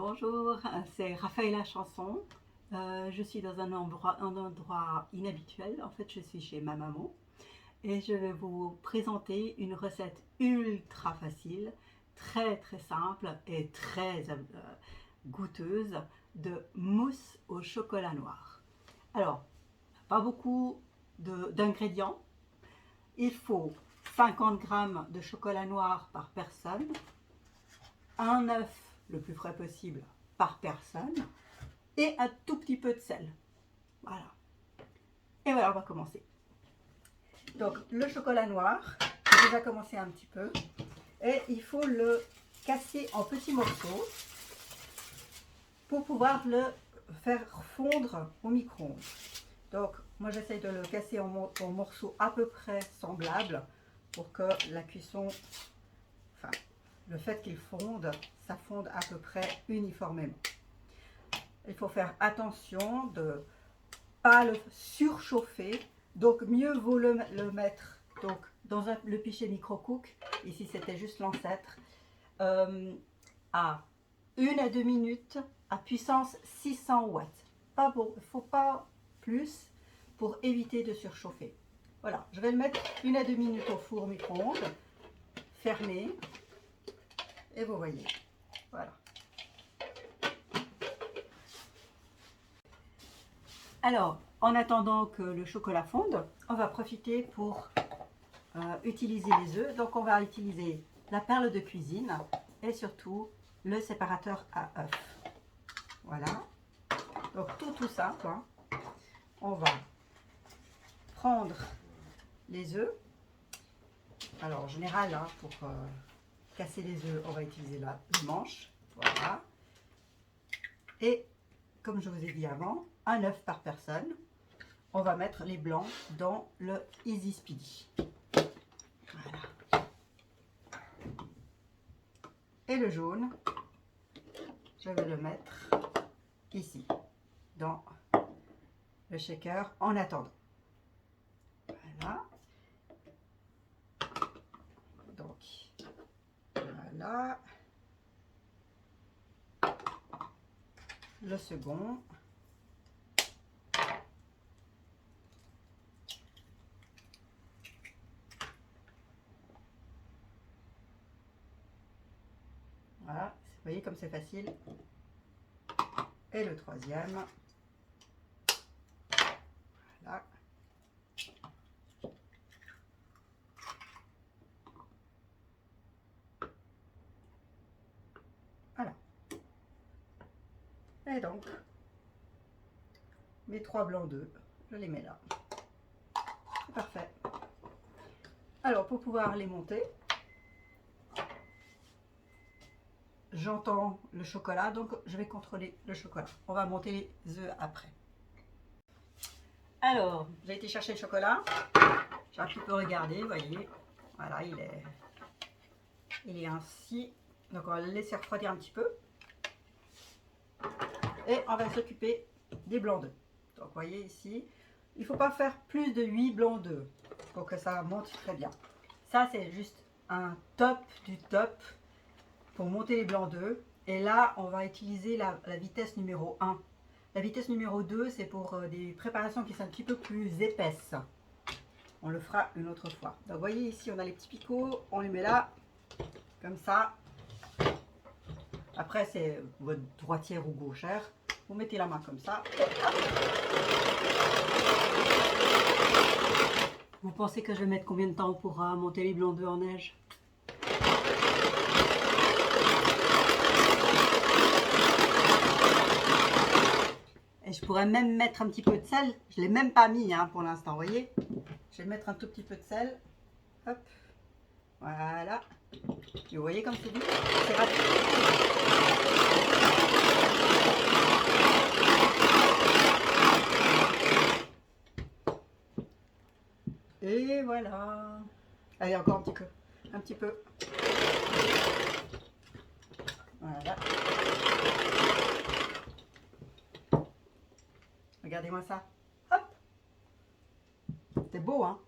Bonjour, c'est Raphaëla Chanson. Je suis dans un endroit inhabituel. En fait, je suis chez ma maman et je vais vous présenter une recette ultra facile, très simple et très goûteuse de mousse au chocolat noir. Alors, pas beaucoup d'ingrédients. Il faut 50 g de chocolat noir par personne, un œuf le plus frais possible par personne et un tout petit peu de sel. Voilà. Et voilà, on va commencer. Donc le chocolat noir, j'ai déjà commencé un petit peu et il faut le casser en petits morceaux pour pouvoir le faire fondre au micro-ondes. Donc moi j'essaye de le casser en morceaux à peu près semblables pour que la cuisson, enfin le fait qu'il fonde, ça fonde à peu près uniformément. Il faut faire attention de ne pas le surchauffer, donc mieux vaut le mettre donc, dans le pichet micro-cook, ici c'était juste l'ancêtre, à 1 à 2 minutes à puissance 600 watts. Pas bon, il ne faut pas plus pour éviter de surchauffer. Voilà, je vais le mettre 1 à 2 minutes au four micro-ondes, fermé, et vous voyez, voilà. Alors, en attendant que le chocolat fonde, on va profiter pour utiliser les œufs. Donc, on va utiliser la perle de cuisine et surtout le séparateur à œufs. Voilà. Donc, tout simple. Hein. On va prendre les œufs. Alors, en général, hein, pour casser les œufs, on va utiliser le manche. Voilà. Et, comme je vous ai dit avant, un œuf par personne. On va mettre les blancs dans le Easy Speedy. Voilà. Et le jaune, je vais le mettre ici, dans le shaker en attendant. Voilà. Donc, voilà. Le second. Voilà, vous voyez comme c'est facile. Et le troisième. Voilà. Voilà. Et donc, mes 3 blancs d'œufs, je les mets là. C'est parfait. Alors, pour pouvoir les monter, j'entends le chocolat, donc je vais contrôler le chocolat. On va monter les œufs après. Alors, j'ai été chercher le chocolat. J'ai un petit peu regardé, vous voyez. Voilà, il est ainsi. Donc, on va le laisser refroidir un petit peu. Et on va s'occuper des blancs d'œufs. Donc, vous voyez ici, il ne faut pas faire plus de 8 blancs d'œufs pour que ça monte très bien. Ça, c'est juste un top du top pour monter les blancs d'œufs. Et là, on va utiliser la vitesse numéro 1. La vitesse numéro 2, c'est pour des préparations qui sont un petit peu plus épaisses. On le fera une autre fois. Donc, vous voyez ici, on a les petits picots. On les met là, comme ça. Après, c'est votre droitière ou gauchère. Vous mettez la main comme ça. Vous pensez que je vais mettre combien de temps pour monter les blancs d'œufs en neige? Et je pourrais même mettre un petit peu de sel. Je ne l'ai même pas mis hein, pour l'instant, vous voyez. Je vais mettre un tout petit peu de sel. Hop. Voilà. Et vous voyez comme c'est vite. C'est rapide. Et voilà. Allez, encore un petit peu. Un petit peu. Voilà. Regardez-moi ça. Hop. C'est beau, hein?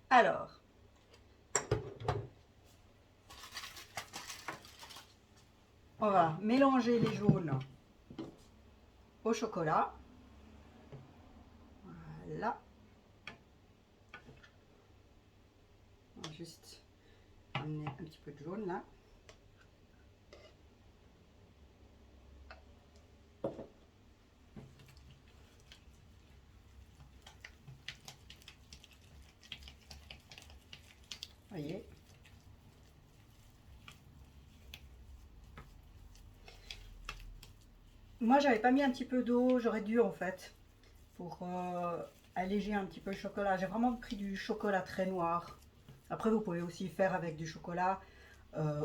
Alors. on va mélanger les jaunes au chocolat. Voilà. On va juste amener un petit peu de jaune là. Voyez. Moi, j'avais pas mis un petit peu d'eau, j'aurais dû en fait, pour alléger un petit peu le chocolat. J'ai vraiment pris du chocolat très noir. Après, vous pouvez aussi faire avec du chocolat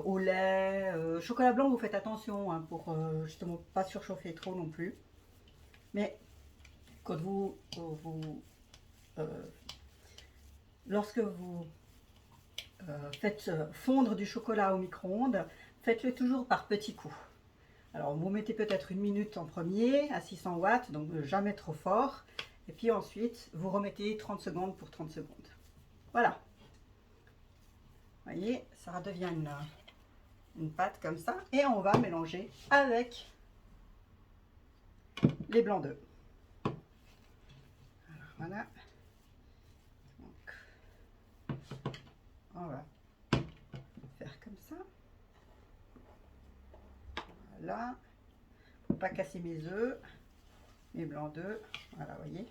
au lait. Chocolat blanc, vous faites attention hein, pour justement pas surchauffer trop non plus. Mais quand lorsque vous faites fondre du chocolat au micro-ondes, faites-le toujours par petits coups. Alors vous mettez peut-être 1 minute en premier à 600 watts, donc jamais trop fort. Et puis ensuite, vous remettez 30 secondes pour 30 secondes. Voilà. Vous voyez, ça redevient une pâte comme ça. Et on va mélanger avec les blancs d'œufs. Alors voilà. Donc, on va faire comme ça. Voilà. Faut pas casser mes œufs, mes blancs d'œufs. Voilà, vous voyez.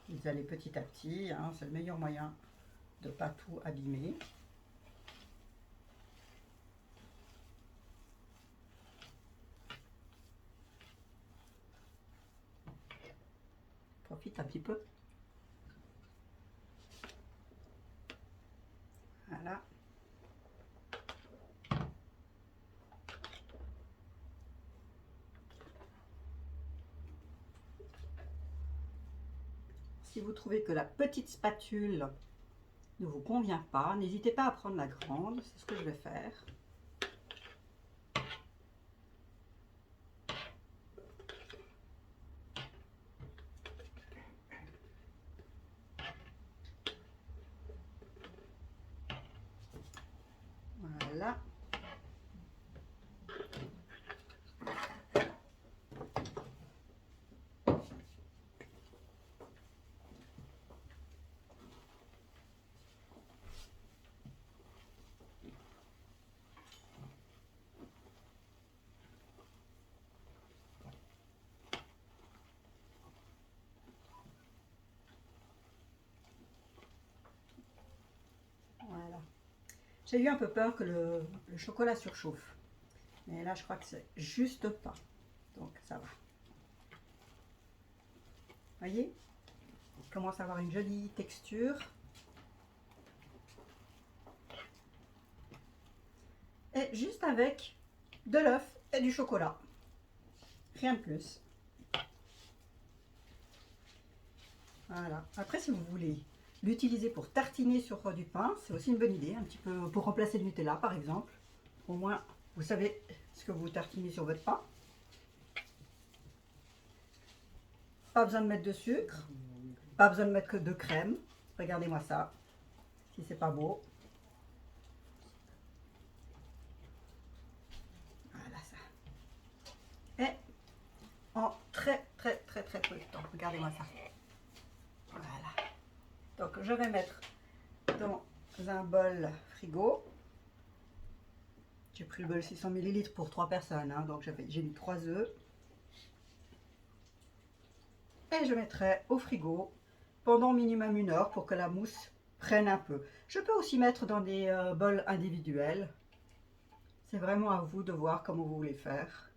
Vous allez petit à petit, hein, c'est le meilleur moyen de ne pas tout abîmer. Profite un petit peu. Voilà. Si vous trouvez que la petite spatule ne vous convient pas, n'hésitez pas à prendre la grande, c'est ce que je vais faire. Voilà. Voilà. J'ai eu un peu peur que le chocolat surchauffe. Mais là, je crois que c'est juste pas. Donc, ça va. Voyez, il commence à avoir une jolie texture. Et juste avec de l'œuf et du chocolat. Rien de plus. Voilà. Après, si vous voulez l'utiliser pour tartiner sur du pain, c'est aussi une bonne idée. Un petit peu pour remplacer le Nutella, par exemple. Au moins, vous savez ce que vous tartinez sur votre pain. Pas besoin de mettre de sucre. Pas besoin de mettre que de crème. Regardez-moi ça. Si c'est pas beau. Voilà ça. Et en très peu de temps. Regardez-moi ça. Voilà. Donc je vais mettre dans un bol frigo. J'ai pris le bol 600 ml pour 3 personnes. Hein, donc j'ai mis 3 œufs. Et je mettrai au frigo pendant minimum 1 heure pour que la mousse prenne un peu. Je peux aussi mettre dans des bols individuels. C'est vraiment à vous de voir comment vous voulez faire.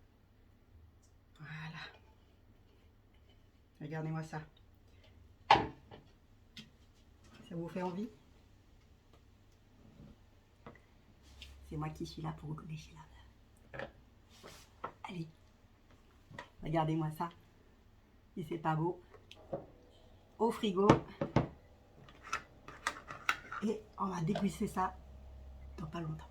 Voilà. Regardez-moi ça. Ça vous fait envie? C'est moi qui suis là pour vous lécher la main. Allez, regardez-moi ça. Si c'est pas beau, au frigo. Et on va déguster ça dans pas longtemps.